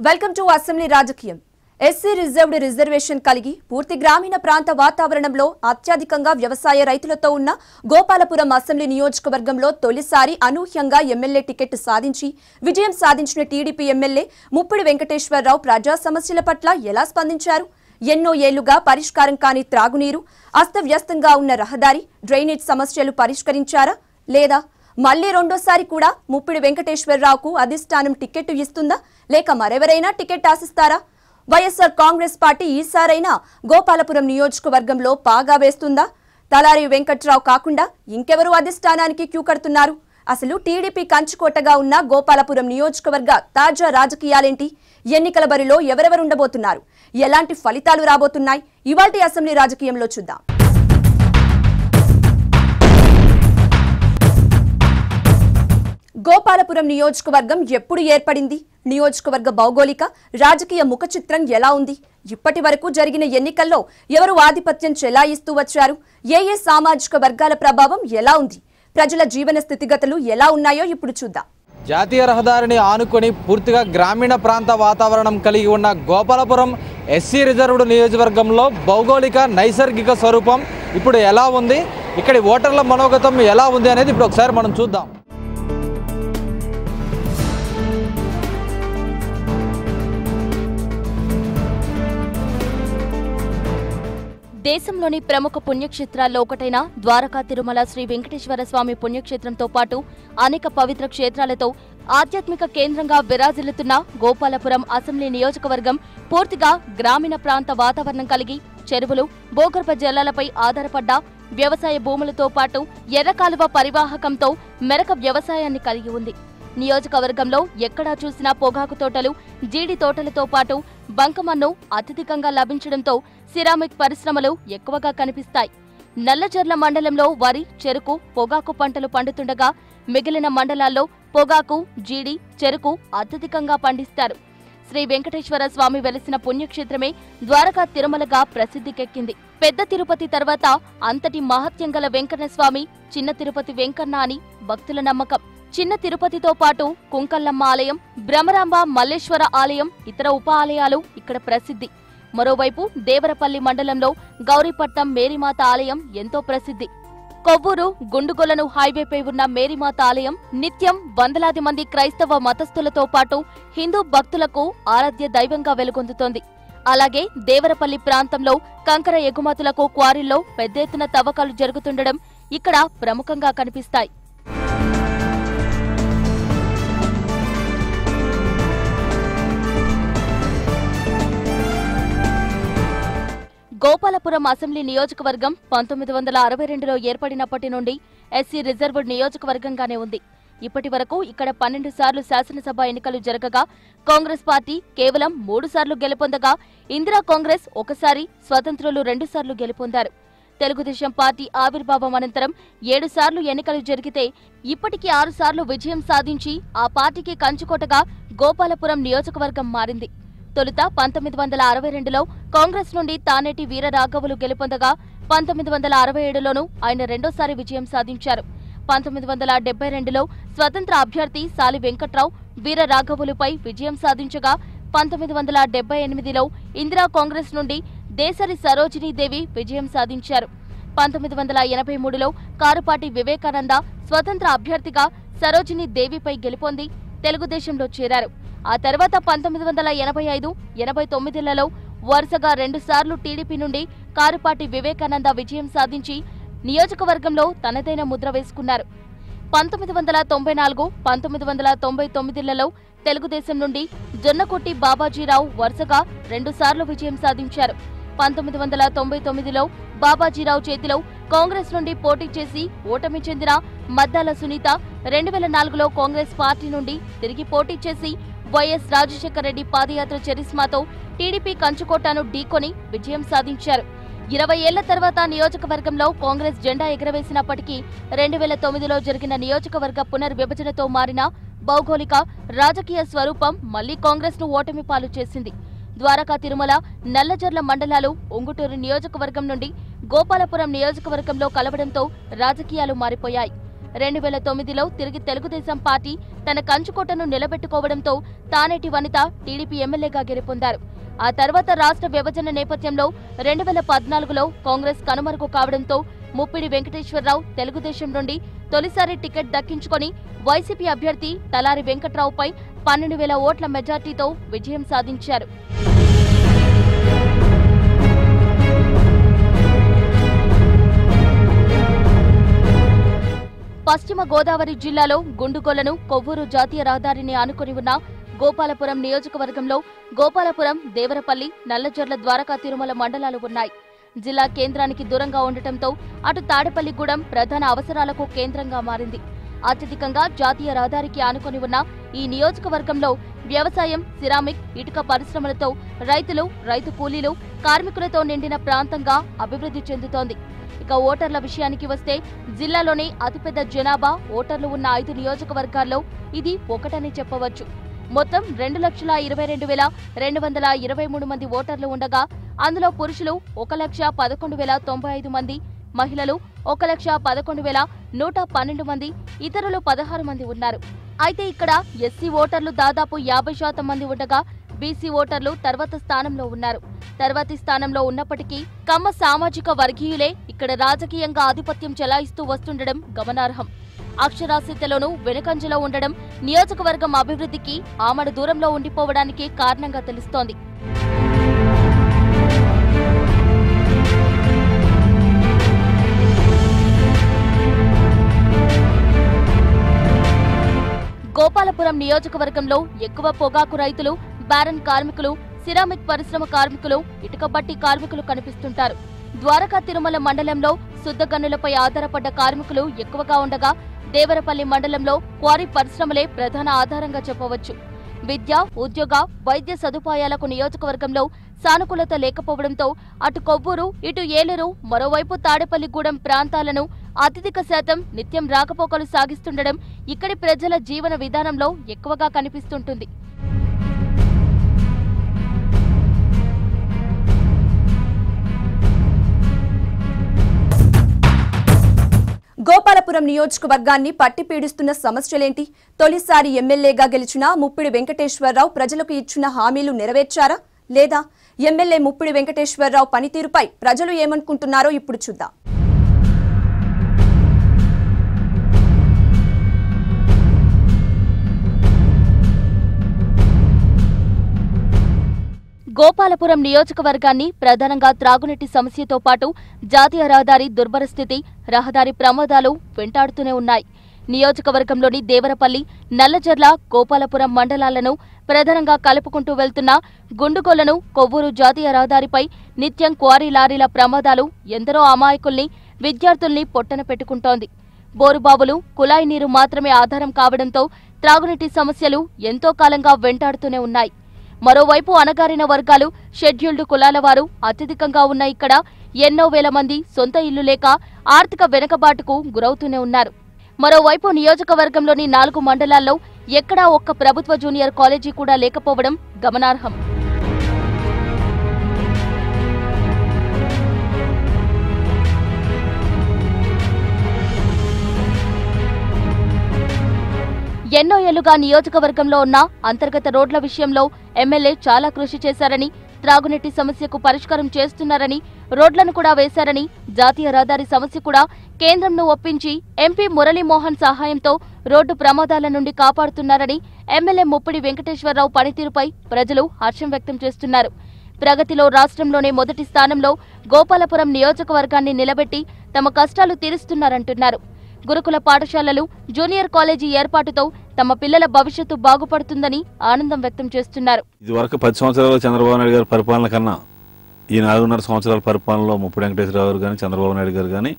Welcome to assembly రాజకీయం. SC reserved reservation కలిగి పూర్తి గ్రామీణ ప్రాంత వాతావరణంలో అత్యధికంగా వ్యవసాయ రైతులతో ఉన్న గోపాలపురం అసెంబ్లీ నియోజకవర్గంలో తొలిసారి అనూహ్యంగా ఎమ్మెల్యే టికెట్ సాధించి విజయం సాధించిన టీడీపీ ఎమ్మెల్యే ముప్పిడి వెంకటేశ్వరరావు ప్రజా సమస్యల పట్ల ఎలా స్పందించారు? ఎన్నో ఏళ్లుగా పరిష్కారం కాని త్రాగునీరు, అస్తవ్యస్తంగా ఉన్న రహదారి, డ్రైనేజ్ సమస్యలు పరిష్కరించారా లేదా? మళ్లీ రెండోసారి కూడా ముప్పిడి వెంకటేశ్వరరావుకు అధిష్టానం టికెట్ ఇస్తుందా లేక మరెవరైనా టికెట్ ఆశిస్తారా? వైఎస్ఆర్ కాంగ్రెస్ పార్టీ ఈసారైనా గోపాలపురం నియోజకవర్గంలో పాగా వేస్తుందా? తలారి వెంకట్రావు కాకుండా ఇంకెవరు అధిష్టానానికి క్యూ కడుతున్నారు? అసలు టీడీపీ కంచుకోటగా ఉన్న గోపాలపురం నియోజకవర్గ తాజా రాజకీయాలేంటి? ఎన్నికల బరిలో ఎవరెవరు ఉండబోతున్నారు? ఎలాంటి ఫలితాలు రాబోతున్నాయి? ఇవాల్టి అసెంబ్లీ రాజకీయంలో చూద్దాం. గోపాలపురం నియోజకవర్గం ఎప్పుడు ఏర్పడింది? నియోజకవర్గ భౌగోళిక రాజకీయ ముఖ చిత్రం ఎలా ఉంది? ఇప్పటి వరకు జరిగిన ఎన్నికల్లో ఎవరు ఆధిపత్యం చెలాయిస్తూ వచ్చారు? ఏ సామాజిక వర్గాల ప్రభావం ఎలా ఉంది? ప్రజల జీవన స్థితిగతులు ఎలా ఉన్నాయో ఇప్పుడు చూద్దాం. జాతీయ రహదారిని ఆనుకొని పూర్తిగా గ్రామీణ ప్రాంత వాతావరణం కలిగి ఉన్న గోపాలపురం ఎస్సీ రిజర్వ్డ్ నియోజకవర్గంలో భౌగోళిక నైసర్గిక స్వరూపం ఇప్పుడు ఎలా ఉంది, ఇక్కడి ఓటర్ల మనోగతం ఎలా ఉంది అనేది ఇప్పుడు ఒకసారి మనం చూద్దాం. దేశంలోని ప్రముఖ పుణ్యక్షేత్రాల్లో ఒకటైన ద్వారకా తిరుమల శ్రీ వెంకటేశ్వర స్వామి పుణ్యక్షేత్రంతో పాటు అనేక పవిత్ర క్షేత్రాలతో ఆధ్యాత్మిక కేంద్రంగా విరాజిల్లుతున్న గోపాలపురం అసెంబ్లీ నియోజకవర్గం పూర్తిగా గ్రామీణ ప్రాంత వాతావరణం కలిగి చెరువులు, భూగర్భ జలాలపై ఆధారపడ్డ వ్యవసాయ భూములతో పాటు ఎర్రకాలువ పరివాహకంతో మెరక వ్యవసాయాన్ని కలిగి ఉంది. నియోజకవర్గంలో ఎక్కడా చూసినా పొగాకు తోటలు, జీడి తోటలతో పాటు బంకమన్ను అత్యధికంగా లభించడంతో సిరామిక్ పరిశ్రమలు ఎక్కువగా కనిపిస్తాయి. నల్లజర్ల మండలంలో వరి, చెరుకు, పొగాకు పంటలు పండుతుండగా మిగిలిన మండలాల్లో పొగాకు, జీడి, చెరుకు అత్యధికంగా పండిస్తారు. శ్రీ వెంకటేశ్వర స్వామి వెలిసిన పుణ్యక్షేత్రమే ద్వారకా తిరుమలగా ప్రసిద్ధికెక్కింది. పెద్ద తిరుపతి తర్వాత అంతటి మహత్యం గల వెంకన్న స్వామి చిన్న తిరుపతి వెంకన్న అని భక్తుల నమ్మకం. చిన్న తిరుపతితో పాటు కుంకల్లమ్మ ఆలయం, భ్రమరాంబ మల్లేశ్వర ఆలయం, ఇతర ఉప ఆలయాలు ఇక్కడ ప్రసిద్ధి. మరోవైపు దేవరపల్లి మండలంలో గౌరీపట్నం మేరీమాత ఆలయం ఎంతో ప్రసిద్ధి. కొవ్వూరు, గుండుగొలను హైవేపై ఉన్న మేరీమాత ఆలయం నిత్యం వందలాది మంది క్రైస్తవ మతస్థులతో పాటు హిందూ భక్తులకు ఆరాధ్య దైవంగా వెలుగొందుతోంది. అలాగే దేవరపల్లి ప్రాంతంలో కంకర ఎగుమతులకు క్వారీల్లో పెద్ద ఎత్తున తవ్వకాలు జరుగుతుండడం ఇక్కడ ప్రముఖంగా కనిపిస్తాయి. గోపాలపురం అసెంబ్లీ నియోజకవర్గం 1962లో ఏర్పడినప్పటి నుండి ఎస్సీ రిజర్వ్డ్ నియోజకవర్గంగానే ఉంది. ఇప్పటి వరకు ఇక్కడ 12 సార్లు శాసనసభ ఎన్నికలు జరగగా కాంగ్రెస్ పార్టీ కేవలం 3 సార్లు గెలుపొందగా ఇందిరా కాంగ్రెస్ ఒకసారి, స్వతంత్రులు 2 సార్లు గెలుపొందారు. తెలుగుదేశం పార్టీ ఆవిర్భావం అనంతరం 7 సార్లు ఎన్నికలు జరిగితే ఇప్పటికీ 6 సార్లు విజయం సాధించి ఆ పార్టీకి కంచుకోటగా గోపాలపురం నియోజకవర్గం మారింది. తొలుత 1962లో కాంగ్రెస్ నుండి తానేటి వీరరాఘవులు గెలుపొందగా 1967లోనూ ఆయన రెండోసారి విజయం సాధించారు. 1972లో స్వతంత్ర అభ్యర్థి సాలి వెంకట్రావు వీరరాఘవులుపై విజయం సాధించగా 1978లో ఇందిరా కాంగ్రెస్ నుండి దేశరి సరోజినీదేవి విజయం సాధించారు. 1983లో కారుపాటి వివేకానంద స్వతంత్ర అభ్యర్థిగా సరోజినీదేవిపై గెలుపొంది తెలుగుదేశంలో చేరారు. ఆ తర్వాత 1985, 89లలో వరుసగా 2 సార్లు టీడీపీ నుండి కారుపాటి వివేకానంద విజయం సాధించి నియోజకవర్గంలో తనదైన ముద్ర వేసుకున్నారు. 1994, 1999లలో తెలుగుదేశం నుండి జొన్నకొట్టి బాబాజీరావు వరుసగా 2 సార్లు విజయం సాధించారు. 1999లో బాబాజీరావు చేతిలో కాంగ్రెస్ నుండి పోటీ చేసి ఓటమి చెందిన మద్దాల సునీత 2004లో కాంగ్రెస్ పార్టీ నుండి తిరిగి పోటీ చేసి వైఎస్ రాజశేఖర రెడ్డి పాదయాత్ర చరిస్మాతో టీడీపీ కంచుకోటను ఢీకొని విజయం సాధించారు. 20 ఏళ్ల తర్వాత నియోజకవర్గంలో కాంగ్రెస్ జెండా ఎగరవేసినప్పటికీ 2009లో జరిగిన నియోజకవర్గ పునర్విభజనతో మారిన భౌగోళిక రాజకీయ స్వరూపం మళ్లీ కాంగ్రెస్ ను ఓటమి పాలు చేసింది. ద్వారకా తిరుమల, నల్లజర్ల మండలాలు ఉంగుటూరు నియోజకవర్గం నుండి గోపాలపురం నియోజకవర్గంలో కలవడంతో రాజకీయాలు మారిపోయాయి. 2009లో తిరిగి తెలుగుదేశం పార్టీ తన కంచుకోటను నిలబెట్టుకోవడంతో తానేటి వనిత టీడీపీ ఎమ్మెల్యేగా గెలుపొందారు. ఆ తర్వాత రాష్ట్ర విభజన నేపథ్యంలో 2014లో కాంగ్రెస్ కనుమరుగు కావడంతో ముప్పిడి వెంకటేశ్వరరావు తెలుగుదేశం నుండి తొలిసారి టికెట్ దక్కించుకొని వైసీపీ అభ్యర్థి తలారి వెంకట్రావుపై 12,000 ఓట్ల మెజార్టీతో విజయం సాధించారు. పశ్చిమ గోదావరి జిల్లాలో గుండుగోలను కొవ్వూరు జాతీయ రహదారిని ఆనుకుని ఉన్న గోపాలపురం నియోజకవర్గంలో గోపాలపురం, దేవరపల్లి, నల్లజర్ల, ద్వారకా తిరుమల మండలాలు ఉన్నాయి. జిల్లా కేంద్రానికి దూరంగా ఉండటంతో అటు తాడేపల్లిగూడెం ప్రధాన అవసరాలకు కేంద్రంగా మారింది. అత్యధికంగా జాతీయ రహదారికి ఆనుకుని ఉన్న ఈ నియోజకవర్గంలో వ్యవసాయం, సిరామిక్, ఇటుక పరిశ్రమలతో రైతులు, రైతు కూలీలు, కార్మికులతో నిండిన ప్రాంతంగా అభివృద్ధి చెందుతోంది. ఇక ఓటర్ల విషయానికి వస్తే జిల్లాలోని అతిపెద్ద జనాభా ఓటర్లు ఉన్న 5 నియోజకవర్గాల్లో ఇది ఒకటని చెప్పవచ్చు. మొత్తం 2,22,223 మంది ఓటర్లు ఉండగా అందులో పురుషులు 1,11,095 మంది, మహిళలు 1,11,112 మంది, ఇతరులు 16 మంది ఉన్నారు. అయితే ఇక్కడ ఎస్సీ ఓటర్లు దాదాపు 50% మంది ఉండగా బీసీ ఓటర్లు తర్వాత స్థానంలో ఉన్నారు. తర్వాతి స్థానంలో ఉన్నప్పటికీ కమ్మ సామాజిక వర్గీయులే ఇక్కడ రాజకీయంగా ఆధిపత్యం చెలాయిస్తూ వస్తుండడం గమనార్హం. అక్షరాస్యతలోనూ వెనుకంజలో ఉండడం నియోజకవర్గం అభివృద్ధికి ఆమడ దూరంలో ఉండిపోవడానికి కారణంగా తెలుస్తోంది. గోపాలపురం నియోజకవర్గంలో ఎక్కువ పొగాకు రైతులు, బ్యారన్ కార్మికులు, సిరామిక్ పరిశ్రమ కార్మికులు, ఇటుక బట్టి కార్మికులు కనిపిస్తుంటారు. ద్వారకా తిరుమల మండలంలో శుద్ధగన్నులపై ఆధారపడ్డ కార్మికులు ఎక్కువగా ఉండగా దేవరపల్లి మండలంలో క్వారీ పరిశ్రమలే ప్రధాన ఆధారంగా చెప్పవచ్చు. విద్య, ఉద్యోగ, వైద్య సదుపాయాలకు నియోజకవర్గంలో సానుకూలత లేకపోవడంతో అటు కొవ్వూరు, ఇటు ఏలూరు, మరోవైపు తాడేపల్లిగూడెం ప్రాంతాలను అత్యధిక శాతం నిత్యం రాకపోకలు సాగిస్తుండడం ఇక్కడి ప్రజల జీవన విధానంలో ఎక్కువగా కనిపిస్తుంటుంది. గోపాలపురం నియోజకవర్గాన్ని పట్టి పీడిస్తున్న సమస్యలేంటి? తొలిసారి ఎమ్మెల్యేగా గెలిచిన ముప్పిడి వెంకటేశ్వరరావు ప్రజలకు ఇచ్చిన హామీలు నెరవేర్చారా లేదా? ఎమ్మెల్యే ముప్పిడి వెంకటేశ్వరరావు పనితీరుపై ప్రజలు ఏమనుకుంటున్నారో ఇప్పుడు చూద్దాం. గోపాలపురం నియోజకవర్గాన్ని ప్రధానంగా త్రాగునీటి సమస్యతో పాటు జాతీయ రహదారి దుర్భర స్థితి, రహదారి ప్రమాదాలు వెంటాడుతూనే ఉన్నాయి. నియోజకవర్గంలోని దేవరపల్లి, నల్లజర్ల, గోపాలపురం మండలాలను ప్రధానంగా కలుపుకుంటూ వెళ్తున్న గుండుగోలను కొవ్వూరు జాతీయ రహదారిపై నిత్యం క్వారీ లారీల ప్రమాదాలు ఎందరో అమాయకుల్ని, విద్యార్థుల్ని పొట్టన పెట్టుకుంటోంది. బోరుబావులు, కుళాయి నీరు మాత్రమే ఆధారం కావడంతో త్రాగునీటి సమస్యలు ఎంతో కాలంగా వెంటాడుతూనే ఉన్నాయి. మరోవైపు అణగారిన వర్గాలు, షెడ్యూల్డ్ కులాల వారు అత్యధికంగా ఉన్న ఇక్కడ ఎన్నో వేల మంది సొంత ఇల్లు లేక ఆర్థిక వెనుకబాటుకు గురవుతూనే ఉన్నారు. మరోవైపు నియోజకవర్గంలోని 4 మండలాల్లో ఎక్కడా ఒక్క ప్రభుత్వ జూనియర్ కాలేజీ కూడా లేకపోవడం గమనార్హం. ఎన్నో ఏళ్లుగా నియోజకవర్గంలో ఉన్న అంతర్గత రోడ్ల విషయంలో ఎమ్మెల్యే చాలా కృషి చేశారని, త్రాగునీటి సమస్యకు పరిష్కారం చేస్తున్నారని, రోడ్లను కూడా వేశారని, జాతీయ రహదారి సమస్య కూడా కేంద్రంను ఒప్పించి ఎంపీ మురళీమోహన్ సహాయంతో రోడ్డు ప్రమాదాల నుండి కాపాడుతున్నారని ఎమ్మెల్యే ముప్పిడి వెంకటేశ్వరరావు పనితీరుపై ప్రజలు హర్షం వ్యక్తం చేస్తున్నారు. ప్రగతిలో రాష్ట్రంలోనే మొదటి స్థానంలో గోపాలపురం నియోజకవర్గాన్ని నిలబెట్టి తమ కష్టాలు తీరుస్తున్నారంటున్నారు. గురుకుల పాఠశాలలు, జూనియర్ కాలేజీ ఏర్పాటుతో తమ పిల్లల భవిష్యత్తు బాగుపడుతుందని ఆనందం వ్యక్తం చేస్తున్నారు. ఇదివరకు 10 సంవత్సరాల చంద్రబాబు నాయుడు గారి పరిపాలన కన్నా ఈ 4.5 సంవత్సరాల పరిపాలనలో ముప్పిడి వెంకటేశ్వరరావు గారు కానీ, చంద్రబాబు నాయుడు గారు కానీ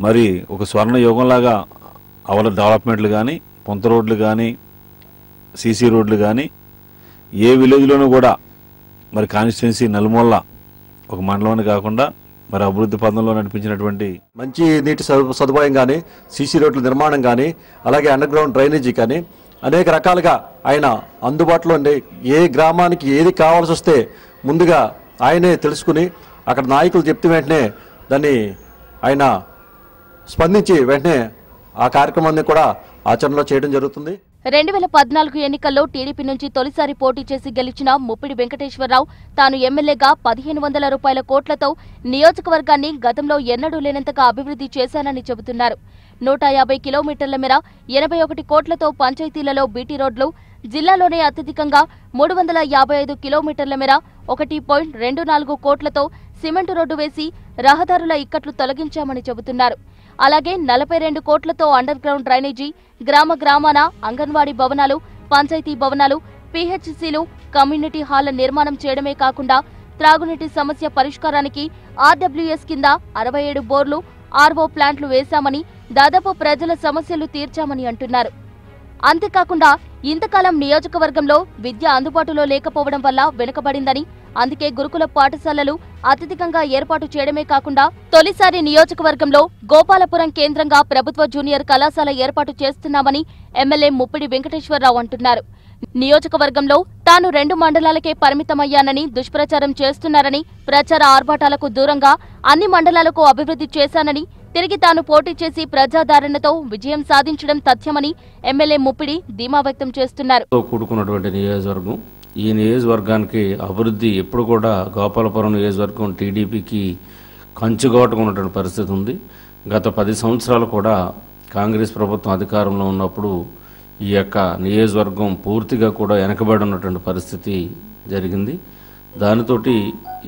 మరి ఒక స్వర్ణ యుగంలాగా అవల డెవలప్మెంట్లు కానీ, పొంత రోడ్లు కానీ, సీసీ రోడ్లు కానీ, ఏ విలేజ్లోనూ కూడా మరి కాన్స్టిట్యున్సీ నలుమూల ఒక మండలం కాకుండా మరి అభివృద్ధి పథంలో నడిపించినటువంటి మంచి నీటి సదుపాయం కానీ, సీసీ రోడ్ల నిర్మాణం కానీ, అలాగే అండర్ గ్రౌండ్ డ్రైనేజీ కానీ అనేక రకాలుగా ఆయన అందుబాటులో ఉండే ఏ గ్రామానికి ఏది కావాల్సి వస్తే ముందుగా ఆయనే తెలుసుకుని అక్కడ నాయకులు చెప్తే వెంటనే దాన్ని ఆయన స్పందించి వెంటనే ఆ కార్యక్రమాన్ని కూడా ఆచరణలో చేయడం జరుగుతుంది. 2014 ఎన్నికల్లో టీడీపీ నుంచి తొలిసారి పోటీ చేసి గెలిచిన ముప్పిడి వెంకటేశ్వరరావు తాను ఎమ్మెల్యేగా 1500 రూపాయల కోట్లతో నియోజకవర్గాన్ని గతంలో ఎన్నడూ లేనంతగా అభివృద్ధి చేశానని చెబుతున్నారు. 150 కిలోమీటర్ల మేర 81 కోట్లతో పంచాయతీలలో బీటీ రోడ్లు, జిల్లాలోనే అత్యధికంగా 355 కిలోమీటర్ల మేర 1.24 కోట్లతో సిమెంటు రోడ్డు వేసి రహదారుల ఇక్కట్లు తొలగించామని చెబుతున్నారు. అలాగే 42 కోట్లతో అండర్ గ్రౌండ్ డ్రైనేజీ, గ్రామాన అంగన్వాడీ భవనాలు, పంచాయతీ భవనాలు, పీహెచ్సీలు, కమ్యూనిటీ హాళ్ల నిర్మాణం చేయడమే కాకుండా త్రాగునీటి సమస్య పరిష్కారానికి ఆర్డబ్ల్యూఎస్ కింద 67 బోర్లు, ఆర్ఓ ప్లాంట్లు వేశామని, దాదాపు ప్రజల సమస్యలు తీర్చామని అంటున్నారు. అంతేకాకుండా ఇంతకాలం నియోజకవర్గంలో విద్య అందుబాటులో లేకపోవడం వల్ల వెనుకబడిందని, అందుకే గురుకుల పాఠశాలలు అత్యధికంగా ఏర్పాటు చేయడమే కాకుండా తొలిసారి నియోజకవర్గంలో గోపాలపురం కేంద్రంగా ప్రభుత్వ జూనియర్ కళాశాల ఏర్పాటు చేస్తున్నామని ఎమ్మెల్యే ముప్పిడి వెంకటేశ్వరరావు అంటున్నారు. నియోజకవర్గంలో తాను 2 మండలాలకే పరిమితమయ్యానని దుష్ప్రచారం చేస్తున్నారని, ప్రచార ఆర్భాటాలకు దూరంగా అన్ని మండలాలకు అభివృద్ధి చేశానని, తిరిగి తాను పోటీ చేసి ప్రజాదరణతో విజయం సాధించడం తథ్యమని ఎమ్మెల్యే ముప్పిడి ధీమా వ్యక్తం చేస్తున్నారు. కూడుకున్నటువంటి నియోజకవర్గం, ఈ నియోజకవర్గానికి అభివృద్ధి ఎప్పుడు కూడా గోపాలపురం నియోజకవర్గం టీడీపీకి కంచుకోవటం ఉన్నటువంటి పరిస్థితి ఉంది. గత 10 సంవత్సరాలు కూడా కాంగ్రెస్ ప్రభుత్వం అధికారంలో ఉన్నప్పుడు ఈ యొక్క నియోజకవర్గం పూర్తిగా కూడా వెనకబడి ఉన్నటువంటి పరిస్థితి జరిగింది. దానితోటి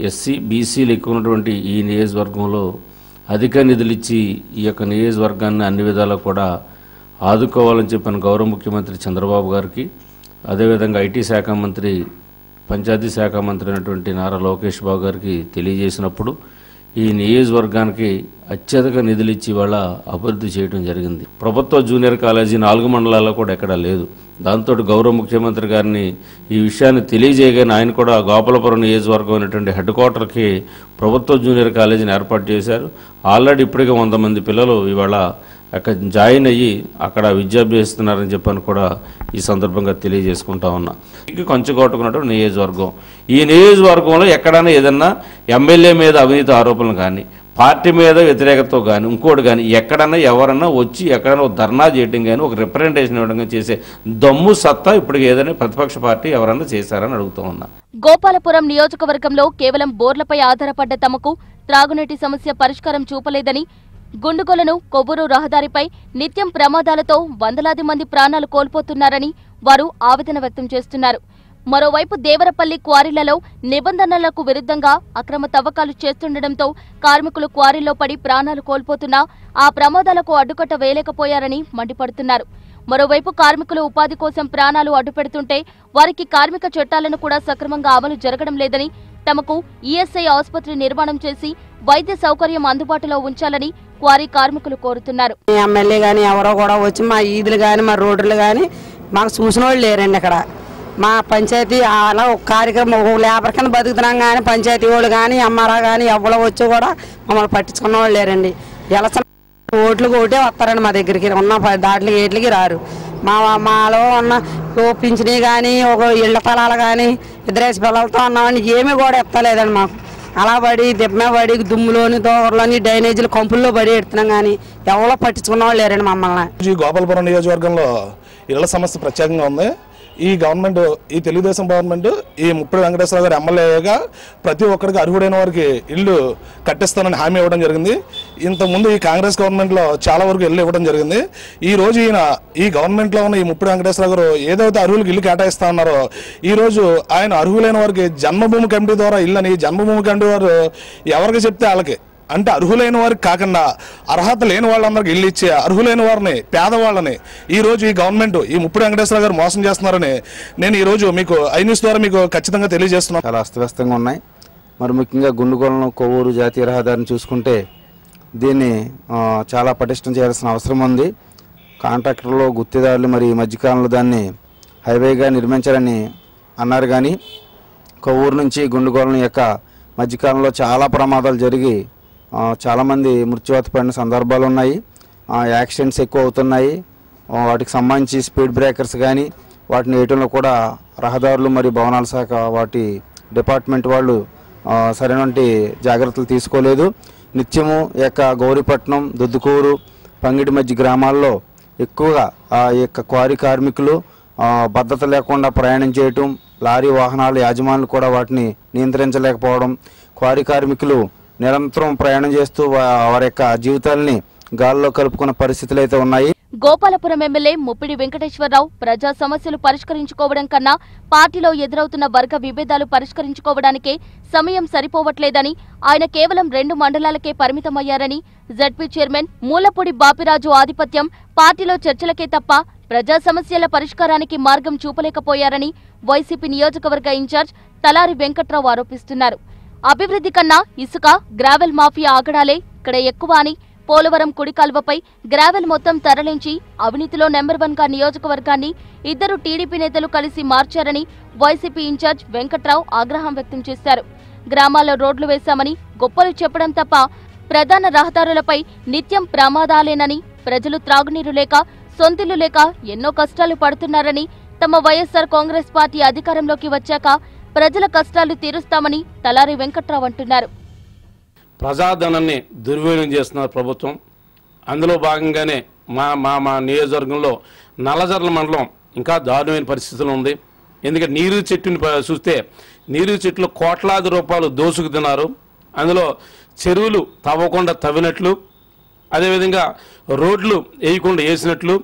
ఎస్సీ బీసీలు ఎక్కువ ఉన్నటువంటి ఈ నియోజకవర్గంలో అధిక నిధులు ఇచ్చి ఈ యొక్క నియోజకవర్గాన్ని అన్ని విధాలా కూడా ఆదుకోవాలని చెప్పిన గౌరవ ముఖ్యమంత్రి చంద్రబాబు గారికి, అదేవిధంగా ఐటీ శాఖ మంత్రి, పంచాయతీ శాఖ మంత్రి అయినటువంటి నారా లోకేష్ బాబు గారికి తెలియజేసినప్పుడు ఈ నియోజకవర్గానికి అత్యధిక నిధులు ఇచ్చి వాళ్ళ అభివృద్ధి చేయడం జరిగింది. ప్రభుత్వ జూనియర్ కాలేజీ 4 మండలాల్లో కూడా ఎక్కడా లేదు. దాంతో గౌరవ ముఖ్యమంత్రి గారిని ఈ విషయాన్ని తెలియజేయగానే ఆయన కూడా గోపాలపురం నియోజకవర్గం అయినటువంటి హెడ్ క్వార్టర్కి ప్రభుత్వ జూనియర్ కాలేజీని ఏర్పాటు చేశారు. ఆల్రెడీ ఇప్పటికే 100 మంది పిల్లలు ఇవాళ అక్కడ జాయిన్ అయ్యి అక్కడ విద్యాభ్యసిస్తున్నారని చెప్పని కూడా ఈ సందర్భంగా తెలియజేసుకుంటా ఉన్నా. కంచుకోట్టుకున్నటువంటి నియోజకవర్గం, ఈ నియోజకవర్గంలో ఎక్కడైనా ఏదన్నా ఎమ్మెల్యే మీద అవినీతి ఆరోపణలు కానీ, పార్టీ మీద వ్యతిరేకతతో కానీ, ఇంకోటి కానీ ఎక్కడన్నా ఎవరన్నా వచ్చి ఎక్కడైనా ధర్నా చేయడం కానీ, ఒక రిప్రజెంటేషన్ ఇవ్వడం చేసే దమ్ము సత్తా ఇప్పుడు ఏదైనా ప్రతిపక్ష పార్టీ ఎవరన్నా చేశారని అడుగుతూ ఉన్నా. గోపాలపురం నియోజకవర్గంలో కేవలం బోర్లపై ఆధారపడ్డ తమకు త్రాగునీటి సమస్య పరిష్కారం చూపలేదని, గుండుగొలను కొవ్వూరు రహదారిపై నిత్యం ప్రమాదాలతో వందలాది మంది ప్రాణాలు కోల్పోతున్నారని వారు ఆవేదన వ్యక్తం చేస్తున్నారు. మరోవైపు దేవరపల్లి క్వారీలలో నిబంధనలకు విరుద్ధంగా అక్రమ తవ్వకాలు చేస్తుండటంతో కార్మికులు క్వారీల్లో పడి ప్రాణాలు కోల్పోతున్నా ఆ ప్రమాదాలకు అడ్డుకట్ట వేయలేకపోయారని మండిపడుతున్నారు. మరోవైపు కార్మికులు ఉపాధి కోసం ప్రాణాలు అడ్డుపెడుతుంటే వారికి కార్మిక చట్టాలను కూడా సక్రమంగా అమలు జరగడం లేదని, తమకు ఈఎస్ఐ ఆసుపత్రి నిర్మాణం చేసి వైద్య సౌకర్యం అందుబాటులో ఉంచాలని క్వారీ కార్మికులు కోరుతున్నారు. ఎమ్మెల్యే గాని ఎవరో కూడా వచ్చి మా ఈదులు గాని మా రోడ్లు గాని మాకు చూసిన వాళ్ళు లేరండి. ఇక్కడ మా పంచాయతీ అలా ఒక కార్యక్రమం లేబర్ కింద బతుకుతున్నాం కానీ పంచాయతీ వాళ్ళు కానీ ఎంఆర్ఆ కానీ ఎవరో వచ్చి కూడా మమ్మల్ని పట్టించుకున్న వాళ్ళు లేరండి. ఎలక్షన్ ఓట్లు ఒకటే వస్తారండి మా దగ్గరికి, ఉన్న దాంట్లో ఏట్లకి రారు. మాలో ఉన్న పింఛనీ కానీ ఒక ఇళ్ల పొలాలు కానీ ఇద్దరేసి పిల్లలతో ఉన్నామని ఏమీ కూడా ఎత్తలేదండి మాకు. అలా పడి దిబ్బమే పడి దుమ్ములోని దోరలోని డ్రైనేజీలు కంపుల్లో పడి ఎడుతున్నాం కానీ ఎవరో పట్టించుకున్న వాళ్ళు లేరండి మమ్మల్ని. ఈ గోపాలపురం నియోజకవర్గంలో ఇళ్ల సమస్య ప్రత్యేకంగా ఉంది. ఈ గవర్నమెంట్, ఈ తెలుగుదేశం గవర్నమెంట్ ఈ ముప్పిడి వెంకటేశ్వర గారు ఎమ్మెల్యేగా ప్రతి ఒక్కరికి అర్హుడైన వారికి ఇల్లు కట్టిస్తానని హామీ ఇవ్వడం జరిగింది. ఇంతకుముందు ఈ కాంగ్రెస్ గవర్నమెంట్లో చాలా వరకు ఇల్లు ఇవ్వడం జరిగింది. ఈ రోజు ఈ గవర్నమెంట్లో ఉన్న ఈ ముప్పిడి వెంకటేశ్వర గారు ఏదైతే అర్హులకు ఇల్లు కేటాయిస్తా ఉన్నారో ఈ రోజు ఆయన అర్హులైన వారికి జన్మభూమి కమిటీ ద్వారా ఇల్లని, జన్మభూమి కమిటీ వారు ఎవరికి చెప్తే వాళ్ళకి, అంటే అర్హులైన వారికి కాకుండా అర్హత లేని వాళ్ళందరికీ ఇల్లు ఇచ్చే అర్హులైన వారిని, పేదవాళ్ళని ఈ రోజు ఈ గవర్నమెంట్, ఈ ముప్పిడి వెంకటేశ్వర గారు మోసం చేస్తున్నారని నేను ఈ రోజు మీకు ఐన్యూస్ ద్వారా మీకు ఖచ్చితంగా తెలియజేస్తున్నాను. చాలా అస్తవ్యస్తంగా ఉన్నాయి. మరి ముఖ్యంగా గుండుగొలను కొవ్వూరు జాతీయ రహదారిని చూసుకుంటే దీన్ని చాలా పటిష్టం చేయాల్సిన అవసరం ఉంది. కాంట్రాక్టర్లు, గుత్తేదారులు మరి ఈ మధ్యకాలంలో దాన్ని హైవేగా నిర్మించాలని అన్నారు. కానీ కొవ్వూరు నుంచి గుండుగొలను యొక్క మధ్యకాలంలో చాలా ప్రమాదాలు జరిగి చాలామంది మృత్యువాత పడిన సందర్భాలు ఉన్నాయి. యాక్సిడెంట్స్ ఎక్కువ అవుతున్నాయి. వాటికి సంబంధించి స్పీడ్ బ్రేకర్స్ కానీ వాటిని వేయటంలో కూడా రహదారులు మరియు భవనాల శాఖ వాటి డిపార్ట్మెంట్ వాళ్ళు సరైనటువంటి జాగ్రత్తలు తీసుకోలేదు. నిత్యము యొక్క గౌరీపట్నం, దుద్దుకూరు, పంగిడి మధ్య గ్రామాల్లో ఎక్కువగా ఆ యొక్క క్వారీ కార్మికులు భద్రత లేకుండా ప్రయాణం చేయటం, లారీ వాహనాల యాజమానులు కూడా వాటిని నియంత్రించలేకపోవడం, క్వారీ కార్మికులు నిరంతరం ప్రయాణం చేస్తూ వారి యొక్క జీవితాలని గాల్లో కలుపుకున్న పరిస్థితులు అయితే ఉన్నాయి. గోపాలపురం ఎమ్మెల్యే ముప్పిడి వెంకటేశ్వరరావు ప్రజా సమస్యలు పరిష్కరించుకోవడం కన్నా పార్టీలో ఎదురవుతున్న వర్గ విభేదాలు పరిష్కరించుకోవడానికే సమయం సరిపోవట్లేదని, ఆయన కేవలం 2 మండలాలకే పరిమితమయ్యారని, జడ్పీ చైర్మన్ మూలపూడి బాపిరాజు ఆధిపత్యం పార్టీలో చర్చలకే తప్ప ప్రజా సమస్యల పరిష్కారానికి మార్గం చూపలేకపోయారని వైసీపీ నియోజకవర్గ ఇన్ఛార్జ్ తలారి వెంకట్రావు ఆరోపిస్తున్నారు. అభివృద్ధి కన్నా ఇసుక, గ్రావెల్ మాఫియా ఆగడాలే ఇక్కడ ఎక్కువ అని, పోలవరం కుడి కాల్వపై గ్రావెల్ మొత్తం తరలించి అవినీతిలో నెంబర్ 1గా నియోజకవర్గాన్ని 2 టీడీపీ నేతలు కలిసి మార్చారని వైసీపీ ఇన్ఛార్జ్ వెంకట్రావు ఆగ్రహం వ్యక్తం చేశారు. గ్రామాల్లో రోడ్లు వేశామని గొప్పలు చెప్పడం తప్ప ప్రధాన రహదారులపై నిత్యం ప్రమాదాలేనని, ప్రజలు త్రాగునీరు లేక, సొంతిల్లు లేక ఎన్నో కష్టాలు పడుతున్నారని, తమ వైఎస్ఆర్ కాంగ్రెస్ పార్టీ అధికారంలోకి వచ్చాక ప్రజల కష్టాలు తీరుస్తామని తలారి వెంకట్రావు అంటున్నారు. ప్రజాధనాన్ని దుర్వినియోగం చేస్తున్నారు ప్రభుత్వం. అందులో భాగంగానే మా నియోజకవర్గంలో నల్లజర్ల మండలం ఇంకా దారుణమైన పరిస్థితులు ఉంది. ఎందుకంటే నీరు చెట్టుని చూస్తే నీరు చెట్లు కోట్లాది రూపాయలు దోసుకు తిన్నారు. అందులో చెరువులు తవ్వకుండా తవ్వినట్లు, అదేవిధంగా రోడ్లు వేయకుండా వేసినట్లు,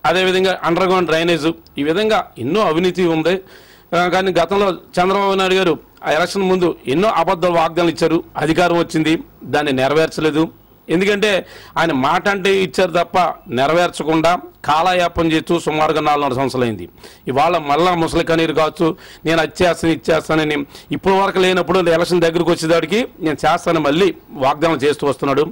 అదేవిధంగా అండర్ గ్రౌండ్ డ్రైనేజ్, ఈ విధంగా ఎన్నో అవినీతి ఉంది. కానీ గతంలో చంద్రబాబు నాయుడు గారు ఆ ఎలక్షన్ ముందు ఎన్నో అబద్ధ వాగ్దానాలు ఇచ్చారు. అధికారం వచ్చింది, దాన్ని నెరవేర్చలేదు. ఎందుకంటే ఆయన మాట అంటే ఇచ్చారు తప్ప నెరవేర్చకుండా కాలయాపన చేస్తూ సుమారుగా 4 సంవత్సరాలు అయింది. ఇవాళ మళ్ళా ముసలి కనీరు కావచ్చు, నేను ఇచ్చేస్తానని ఇప్పటి వరకు లేనప్పుడు ఎలక్షన్ దగ్గరకు వచ్చేదాడికి నేను చేస్తానని మళ్ళీ వాగ్దానం చేస్తూ వస్తున్నాడు.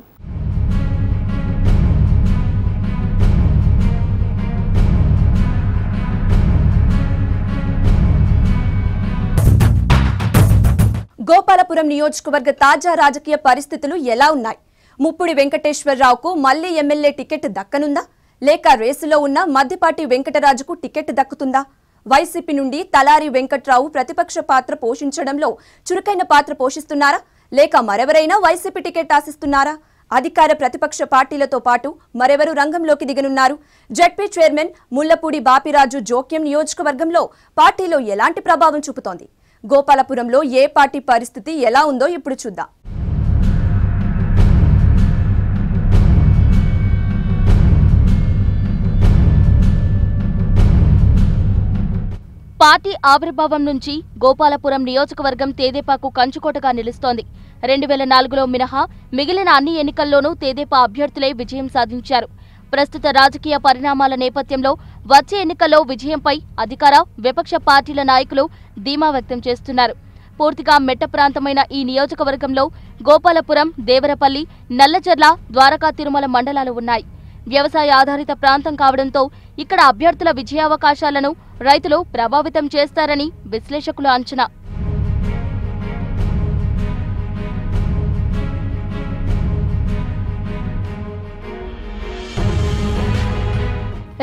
గోపాలపురం నియోజకవర్గ తాజా రాజకీయ పరిస్థితులు ఎలా ఉన్నాయి? ముప్పిడి వెంకటేశ్వరరావుకు మళ్లీ ఎమ్మెల్యే టికెట్ దక్కనుందా, లేక రేసులో ఉన్న మద్దిపాటి వెంకటరాజుకు టికెట్ దక్కుతుందా? వైసీపీ నుండి తలారి వెంకట్రావు ప్రతిపక్ష పాత్ర పోషించడంలో చురుకైన పాత్ర పోషిస్తున్నారా, లేక మరెవరైనా వైసీపీ టికెట్ ఆశిస్తున్నారా? అధికార ప్రతిపక్ష పార్టీలతో పాటు మరెవరు రంగంలోకి దిగనున్నారు? జడ్పీ చైర్మన్ ముల్లపూడి బాపిరాజు జోక్యం నియోజకవర్గంలో పార్టీలో ఎలాంటి ప్రభావం చూపుతోంది? గోపాలపురంలో ఏ పార్టీ పరిస్థితి ఎలా ఉందో ఇప్పుడు చూద్దాం. పార్టీ ఆవిర్భావం నుంచి గోపాలపురం నియోజకవర్గం తేదేపాకు కంచుకోటగా నిలుస్తోంది. 2004లో మినహా మిగిలిన అన్ని ఎన్నికల్లోనూ తేదేపా అభ్యర్థులే విజయం సాధించారు. ప్రస్తుత రాజకీయ పరిణామాల నేపథ్యంలో వచ్చే ఎన్నికల్లో విజయంపై అధికార, విపక్ష పార్టీల నాయకులు ధీమా వ్యక్తం చేస్తున్నారు. పూర్తిగా మెట్ట ప్రాంతమైన ఈ నియోజకవర్గంలో గోపాలపురం, దేవరపల్లి, నల్లజర్ల, ద్వారకా తిరుమల మండలాలు ఉన్నాయి. వ్యవసాయ ఆధారిత ప్రాంతం కావడంతో ఇక్కడ అభ్యర్థుల విజయావకాశాలను రైతులు ప్రభావితం చేస్తారని విశ్లేషకుల అంచనా.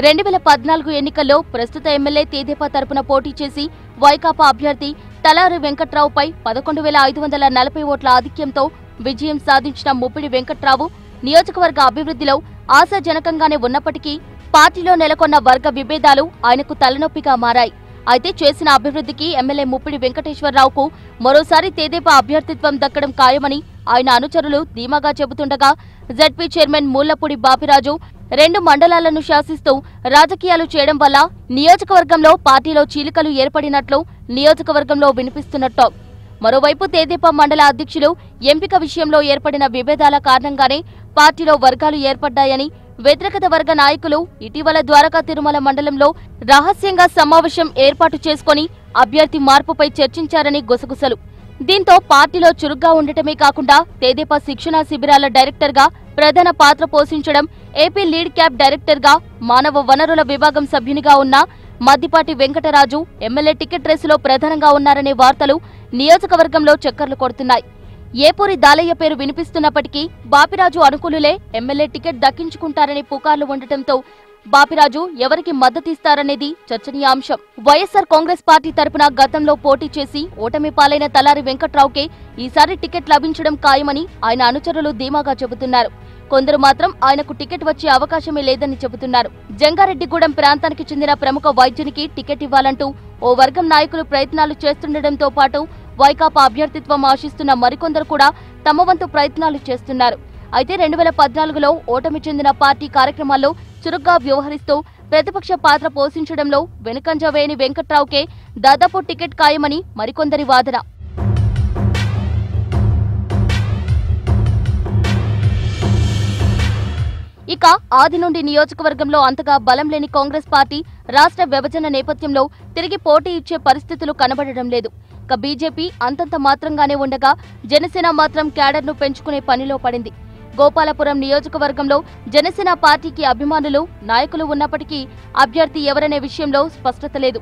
2014 ఎన్నికల్లో ప్రస్తుత ఎమ్మెల్యే తేదేపా తరపున పోటీ చేసి వైకాపా అభ్యర్థి తలారి వెంకట్రావుపై 11,540 ఓట్ల ఆధిక్యంతో విజయం సాధించిన ముప్పిడి వెంకట్రావు నియోజకవర్గ అభివృద్ధిలో ఆశాజనకంగానే ఉన్నప్పటికీ పార్టీలో నెలకొన్న వర్గ విభేదాలు ఆయనకు తలనొప్పిగా మారాయి. అయితే చేసిన అభివృద్ధికి ఎమ్మెల్యే ముప్పిడి వెంకటేశ్వరరావుకు మరోసారి తేదేపా అభ్యర్థిత్వం దక్కడం ఖాయమని ఆయన అనుచరులు ధీమాగా చెబుతుండగా జడ్పీ చైర్మన్ మూలపూడి బాపిరాజు 2 మండలాలను శాసిస్తూ రాజకీయాలు చేయడం వల్ల నియోజకవర్గంలో పార్టీలో చీలికలు ఏర్పడినట్లు నియోజకవర్గంలో వినిపిస్తున్నట్టు. మరోవైపు తేదేపా మండల అధ్యక్షులు ఎంపిక విషయంలో ఏర్పడిన విభేదాల కారణంగానే పార్టీలో వర్గాలు ఏర్పడ్డాయని వ్యతిరేకత వర్గ నాయకులు ఇటీవల ద్వారకా తిరుమల మండలంలో రహస్యంగా సమావేశం ఏర్పాటు చేసుకుని అభ్యర్థి మార్పుపై చర్చించారని గుసగుసలు. దీంతో పార్టీలో చురుగ్గా ఉండటమే కాకుండా తేదేపా శిక్షణా శిబిరాల డైరెక్టర్ గా ప్రధాన పాత్ర పోషించడం, ఏపీ లీడ్ క్యాబ్ డైరెక్టర్ గా మానవ వనరుల విభాగం సభ్యునిగా ఉన్న మద్దిపాటి వెంకటరాజు ఎమ్మెల్యే టికెట్ రేసులో ప్రధానంగా ఉన్నారనే వార్తలు నియోజకవర్గంలో చక్కర్లు కొడుతున్నాయి. ఏపూరి దాలయ్య పేరు వినిపిస్తున్నప్పటికీ బాపిరాజు అనుకూలులే ఎమ్మెల్యే టికెట్ దక్కించుకుంటారనే పుకార్లు ఉండటంతో బాపిరాజు ఎవరికి మద్దతిస్తారనేది చర్చనీయాంశం. వైఎస్ఆర్ కాంగ్రెస్ పార్టీ తరపున గతంలో పోటీ చేసి ఓటమి పాలైన తలారి వెంకట్రావుకే ఈసారి టికెట్ లభించడం ఖాయమని ఆయన అనుచరులు ధీమాగా చెబుతున్నారు. కొందరు మాత్రం ఆయనకు టికెట్ వచ్చే అవకాశమే లేదని చెబుతున్నారు. జంగారెడ్డిగూడెం ప్రాంతానికి చెందిన ప్రముఖ వైద్యునికి టికెట్ ఇవ్వాలంటూ ఓ వర్గం నాయకులు ప్రయత్నాలు చేస్తుండటంతో పాటు వైకాపా అభ్యర్థిత్వం ఆశిస్తున్న మరికొందరు కూడా తమ వంతు ప్రయత్నాలు చేస్తున్నారు. అయితే 2014లో ఓటమి చెందిన పార్టీ కార్యక్రమాల్లో చురుగ్గా వ్యవహరిస్తూ ప్రతిపక్ష పాత్ర పోషించడంలో వెనుకంజ వేయని వెంకట్రావుకే దాదాపు టికెట్ ఖాయమని మరికొందరి వాదన. ఇక ఆది నుండి నియోజకవర్గంలో అంతగా బలం లేని కాంగ్రెస్ పార్టీ రాష్ట్ర విభజన నేపథ్యంలో తిరిగి పోటీ ఇచ్చే పరిస్థితులు కనబడడం లేదు. ఇక బీజేపీ అంతంత మాత్రంగానే ఉండగా జనసేన మాత్రం క్యాడర్ను పెంచుకునే పనిలో పడింది. గోపాలపురం నియోజకవర్గంలో జనసేన పార్టీకి అభిమానులు, నాయకులు ఉన్నప్పటికీ అభ్యర్థి ఎవరనే విషయంలో స్పష్టత లేదు.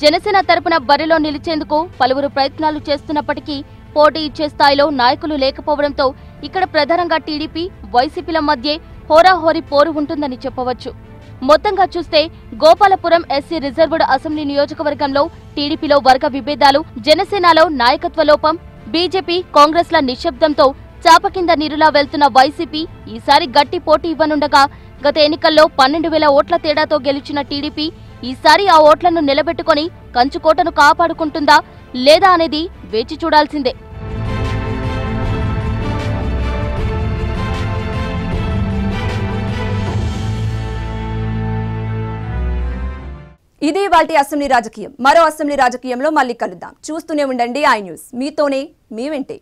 జనసేన తరపున బరిలో నిలిచేందుకు పలువురు ప్రయత్నాలు చేస్తున్నప్పటికీ పోటీ ఇచ్చే స్థాయిలో నాయకులు లేకపోవడంతో ఇక్కడ ప్రధానంగా టీడీపీ, వైసీపీల మధ్య హోరాహోరీ పోరు ఉంటుందని చెప్పవచ్చు. మొత్తంగా చూస్తే గోపాలపురం ఎస్సీ రిజర్వ్డ్ అసెంబ్లీ నియోజకవర్గంలో టీడీపీలో వర్గ విభేదాలు, జనసేనలో నాయకత్వ లోపం, బీజేపీ, కాంగ్రెస్ల నిశ్శబ్దంతో చాప కింద నీరులా వెళ్తున్న వైసీపీ ఈసారి గట్టి పోటీ ఇవ్వనుండగా గత ఎన్నికల్లో 12,000 ఓట్ల తేడాతో గెలిచిన టీడీపీ ఈసారి ఆ ఓట్లను నిలబెట్టుకుని కంచుకోటను కాపాడుకుంటుందా లేదా అనేది వేచి చూడాల్సిందే. ఇది వాటి అసెంబ్లీ రాజకీయం. మరో అసెంబ్లీ రాజకీయంలో మళ్ళీ కలుద్దాం. చూస్తూనే ఉండండి ఐ న్యూస్. మీతోనే మీ వెంటే.